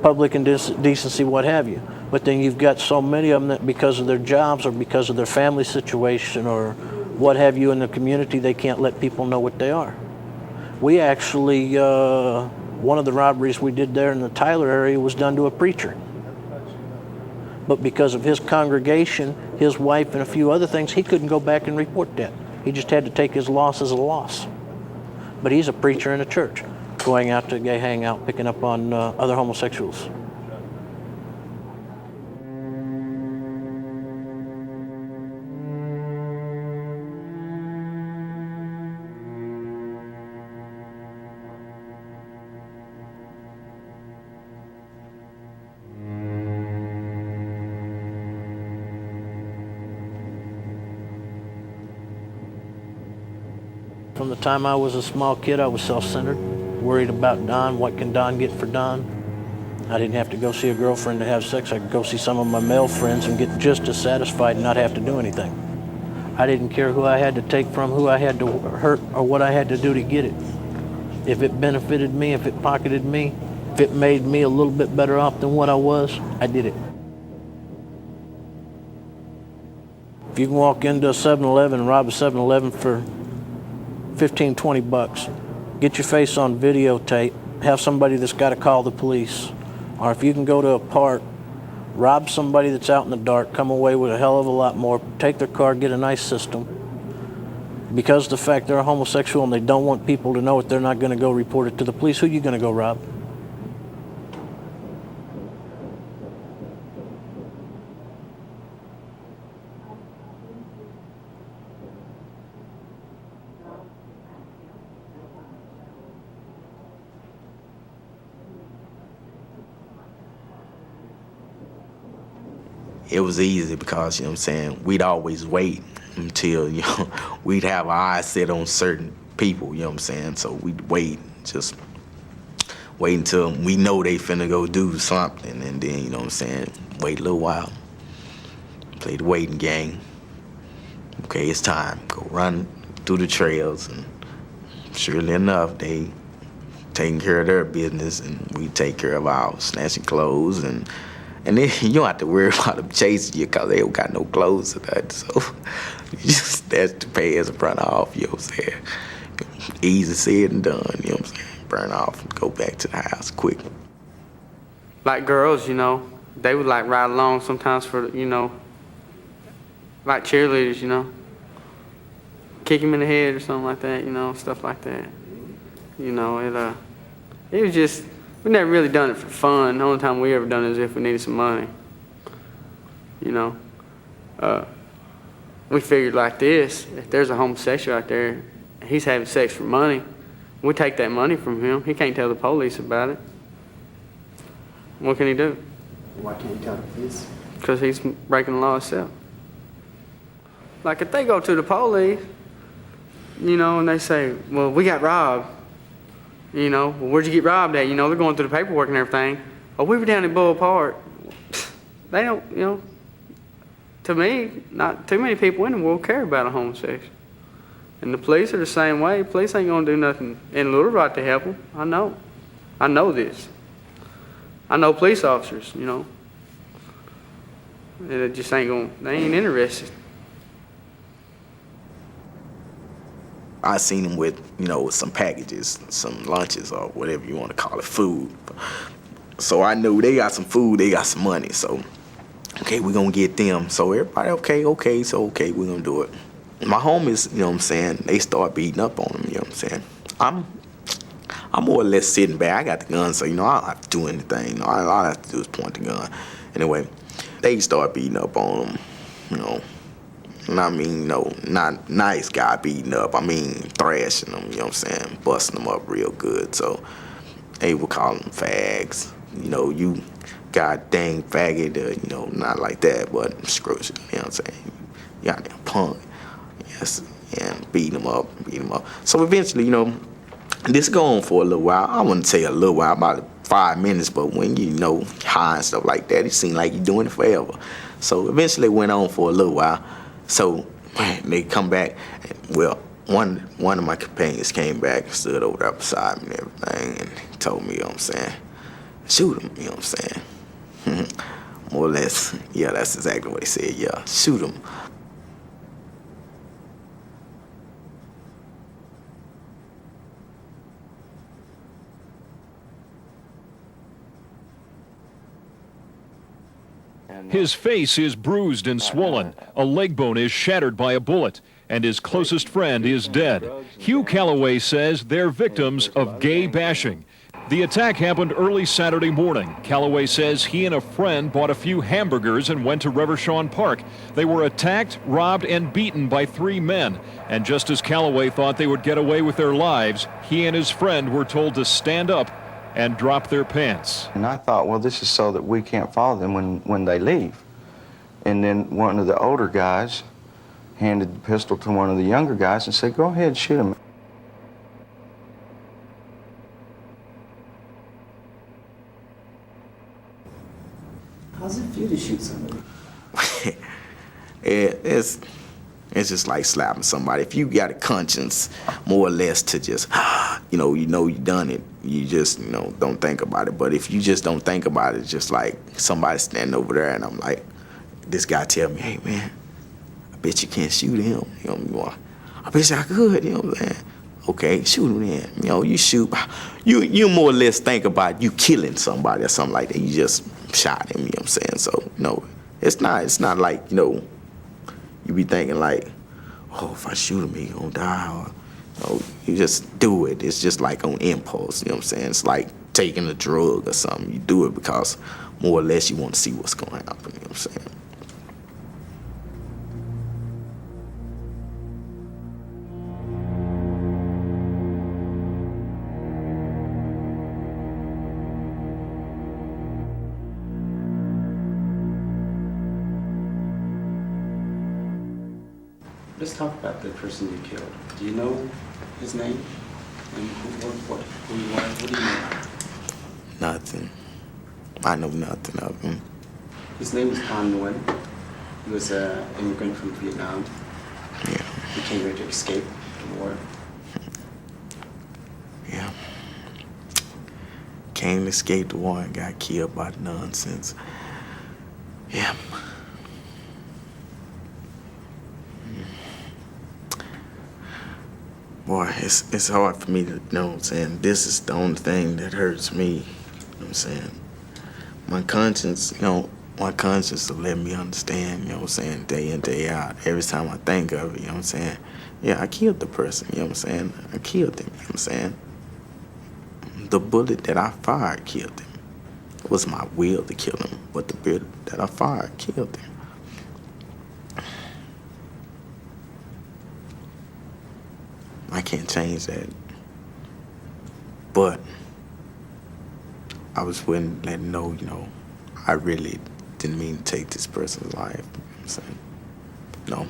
public indecency, what have you. But then you've got so many of them that because of their jobs or because of their family situation or what have you in the community, they can't let people know what they are. We actually, one of the robberies we did there in the Tyler area was done to a preacher. But because of his congregation, his wife, and a few other things, he couldn't go back and report that. He just had to take his loss as a loss. But he's a preacher in a church, going out to gay hangout, picking up on other homosexuals. From the time I was a small kid, I was self-centered, worried about Don, what can Don get for Don. I didn't have to go see a girlfriend to have sex. I could go see some of my male friends and get just as satisfied and not have to do anything. I didn't care who I had to take from, who I had to hurt, or what I had to do to get it. If it benefited me, if it pocketed me, if it made me a little bit better off than what I was, I did it. If you can walk into a 7-Eleven and rob a 7-Eleven for 15, 20 bucks, get your face on videotape, have somebody that's got to call the police. Or if you can go to a park, rob somebody that's out in the dark, come away with a hell of a lot more, take their car, get a nice system. Because of the fact they're a homosexual and they don't want people to know it, they're not going to go report it to the police. Who are you going to go rob? It was easy because, you know what I'm saying, we'd always wait until, we'd have our eyes set on certain people, you know what I'm saying? So we'd wait, just wait until we know they finna go do something, and then, you know what I'm saying, wait a little while, play the waiting game. Okay, it's time, go run through the trails, and surely enough, they taking care of their business, and we take care of ours, snatching clothes, and then you don't have to worry about them chasing you because they don't got no clothes or that. So you just snatch the pants and run off, you know what I'm saying? Easy said and done, you know what I'm saying? Burn off and go back to the house quick. Like girls, they would like ride along sometimes for, like cheerleaders, kick him in the head or something like that, stuff like that. It was just, we never really done it for fun. The only time we ever done it is if we needed some money. We figured like this, if there's a homosexual out there, he's having sex for money, we take that money from him. He can't tell the police about it. What can he do? Why can't he tell the police? Because he's breaking the law himself. Like if they go to the police, and they say, well, we got robbed. Well, where'd you get robbed at? They're going through the paperwork and everything. Oh, we were down at Bull Park. They don't, to me, not too many people in the world care about a homosexual. And the police are the same way. Police ain't gonna do nothing in Little Rock to help them. I know. I know this. I know police officers, They just they ain't interested. I seen him with, with some packages, some lunches or whatever you want to call it, food. So I knew they got some food, they got some money. So, okay, we're going to get them. So everybody, okay, we're going to do it. My homies, you know what I'm saying, they start beating up on them, you know what I'm saying. I'm more or less sitting back. I got the gun, so, I don't have to do anything. All I have to do is point the gun. Anyway, they start beating up on them, And I mean, not nice guy beating up. I mean, thrashing them, you know what I'm saying? Busting them up real good. So they would call them fags. You goddamn faggot, not like that, but screw you know what I'm saying? You goddamn punk. Yes, and beating them up. So eventually, this go on for a little while. I wouldn't say a little while, about 5 minutes, but when high and stuff like that, it seemed like you're doing it forever. So eventually it went on for a little while. So they come back, well, one of my companions came back and stood over there beside me and everything, and he told me, you know what I'm saying, shoot him, you know what I'm saying? More or less, yeah, that's exactly what he said, yeah, shoot him. His face is bruised and swollen. A leg bone is shattered by a bullet, and his closest friend is dead. Hugh Calloway says they're victims of gay bashing. The attack happened early Saturday morning. Calloway says he and a friend bought a few hamburgers and went to Revershawn Park. They were attacked, robbed, and beaten by 3 men. And just as Calloway thought they would get away with their lives, he and his friend were told to stand up and drop their pants. And I thought, well, this is so that we can't follow them when they leave. And then one of the older guys handed the pistol to one of the younger guys and said, go ahead, shoot him. How's it feel to shoot somebody? It's just like slapping somebody. If you got a conscience, more or less, to just, you know you done it. You just, don't think about it. But if you just don't think about it, just like somebody standing over there, and I'm like, this guy tell me, hey man, I bet you can't shoot him. I bet you I could. You know what I'm saying? Okay, shoot him then. You shoot. You more or less think about you killing somebody or something like that. You just shot him. You know what I'm saying? So it's not like you be thinking like, oh, if I shoot him, he gonna die. Or, you just do it. It's just like on impulse. You know what I'm saying? It's like taking a drug or something. You do it because more or less you want to see what's gonna happen. You know what I'm saying? Let's talk about the person you killed. Do you know his name? And who he was? What do you know? Nothing. I know nothing of him. His name was Han Nguyen. He was an immigrant from Vietnam. Yeah. He came here to escape the war. Yeah. Came to escape the war and got killed by the nonsense. Yeah. Boy, it's hard for me to know what I'm saying. This is the only thing that hurts me. You know what I'm saying? My conscience, my conscience will let me understand, you know what I'm saying, day in, day out. Every time I think of it, you know what I'm saying? Yeah, I killed the person, you know what I'm saying? I killed him, you know what I'm saying? The bullet that I fired killed him. It was my will to kill him, but the bullet that I fired killed him. I can't change that. But I was willing to let him know, I really didn't mean to take this person's life. You know what I'm saying? No.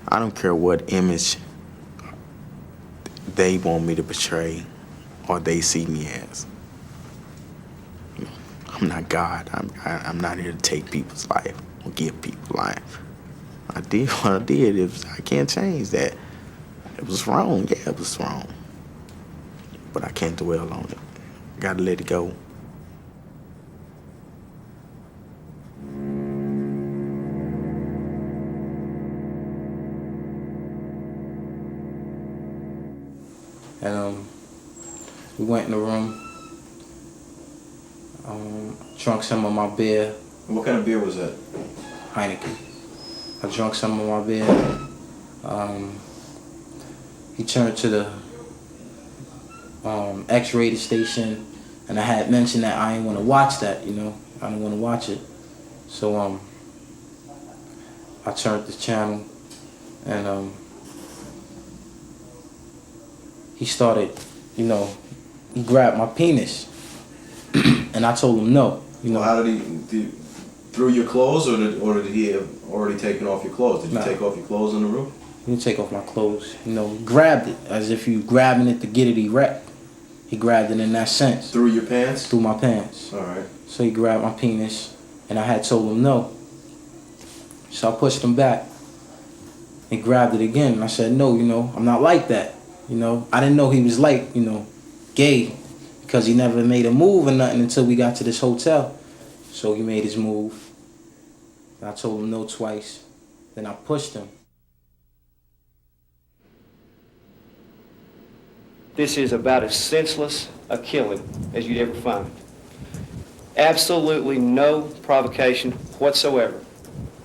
I don't care what image they want me to portray or they see me as. I'm not God. I'm not here to take people's life or give people life. I did what I did. I can't change that. It was wrong. Yeah, it was wrong. But I can't dwell on it. Gotta let it go. And we went in the room, drunk some of my beer. What kind of beer was that? Heineken. I drank some of my beer. He turned to the X-rated station, and I had mentioned that I didn't want to watch that, I didn't want to watch it. So I turned the channel, and he started, he grabbed my penis, and I told him no. Well, how did he through your clothes, or did he have already taken off your clothes? Did you take off your clothes in the room? He didn't take off my clothes. Grabbed it as if you grabbing it to get it erect. He grabbed it in that sense. Through your pants? Through my pants. All right. So he grabbed my penis, and I had told him no. So I pushed him back. He grabbed it again, and I said, no, I'm not like that. I didn't know he was like, gay, because he never made a move or nothing until we got to this hotel. So he made his move. I told him no twice. Then I pushed him. This is about as senseless a killing as you'd ever find. Absolutely no provocation whatsoever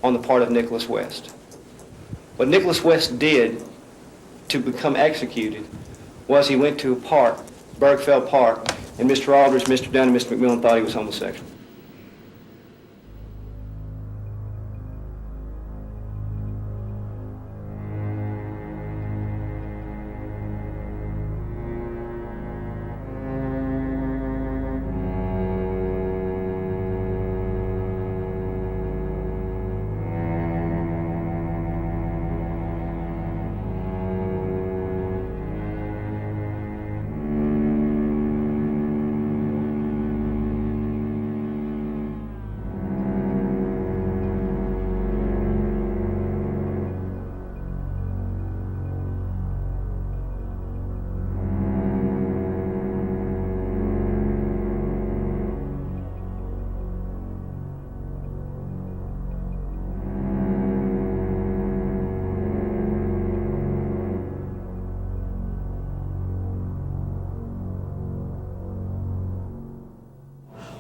on the part of Nicholas West. What Nicholas West did to become executed was he went to a park, Bergfeld Park, and Mr. Aldridge, Mr. Dunn, and Mr. McMillan thought he was homosexual.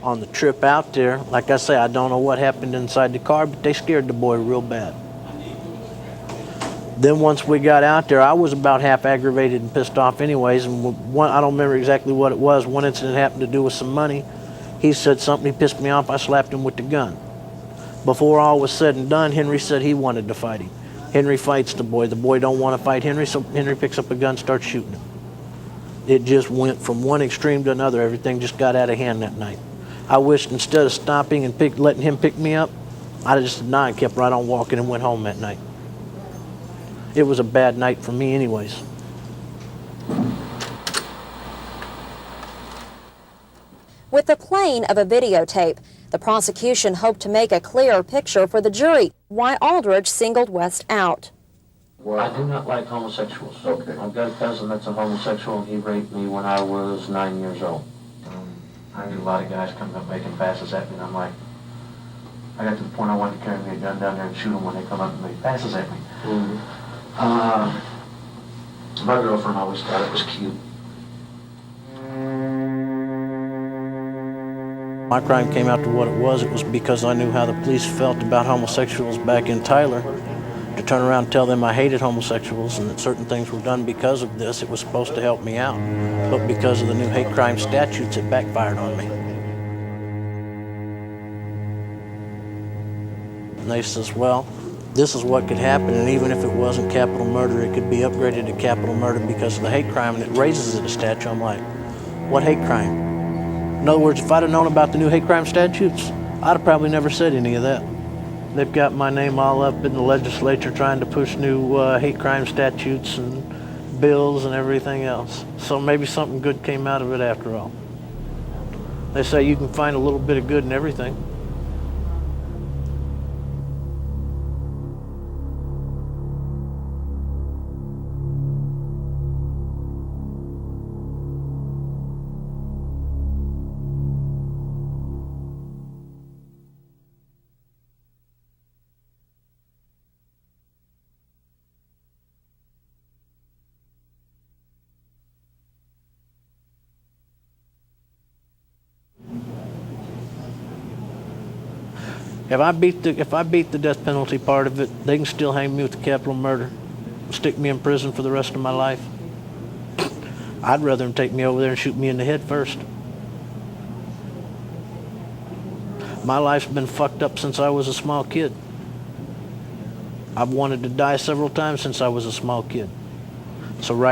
On the trip out there, like I say, I don't know what happened inside the car, but they scared the boy real bad. Then once we got out there, I was about half aggravated and pissed off anyways, and I don't remember exactly what it was. One incident happened to do with some money. He said something, he pissed me off, I slapped him with the gun. Before all was said and done, Henry said he wanted to fight him. Henry fights the boy don't want to fight Henry, so Henry picks up a gun, starts shooting him. It just went from one extreme to another. Everything just got out of hand that night. I wished instead of stopping and letting him pick me up, I just and kept right on walking and went home that night. It was a bad night for me anyways. With the playing of a videotape, the prosecution hoped to make a clearer picture for the jury why Aldridge singled West out. I do not like homosexuals. Okay. I've got a cousin that's a homosexual, and he raped me when I was 9 years old. I knew a lot of guys coming up making passes at me, and I'm like, I got to the point I wanted to carry me a gun down there and shoot them when they come up and make passes at me. My girlfriend always thought it was cute. My crime came out to what it was because I knew how the police felt about homosexuals back in Tyler. To turn around and tell them I hated homosexuals and that certain things were done because of this, it was supposed to help me out. But because of the new hate crime statutes, it backfired on me. And they says, well, this is what could happen, and even if it wasn't capital murder, it could be upgraded to capital murder because of the hate crime, and it raises it a statute. I'm like, what hate crime? In other words, if I'd have known about the new hate crime statutes, I'd have probably never said any of that. They've got my name all up in the legislature trying to push new hate crime statutes and bills and everything else. So maybe something good came out of it after all. They say you can find a little bit of good in everything. If I beat the death penalty part of it, they can still hang me with the capital murder, stick me in prison for the rest of my life. I'd rather them take me over there and shoot me in the head first. My life's been fucked up since I was a small kid. I've wanted to die several times since I was a small kid. So right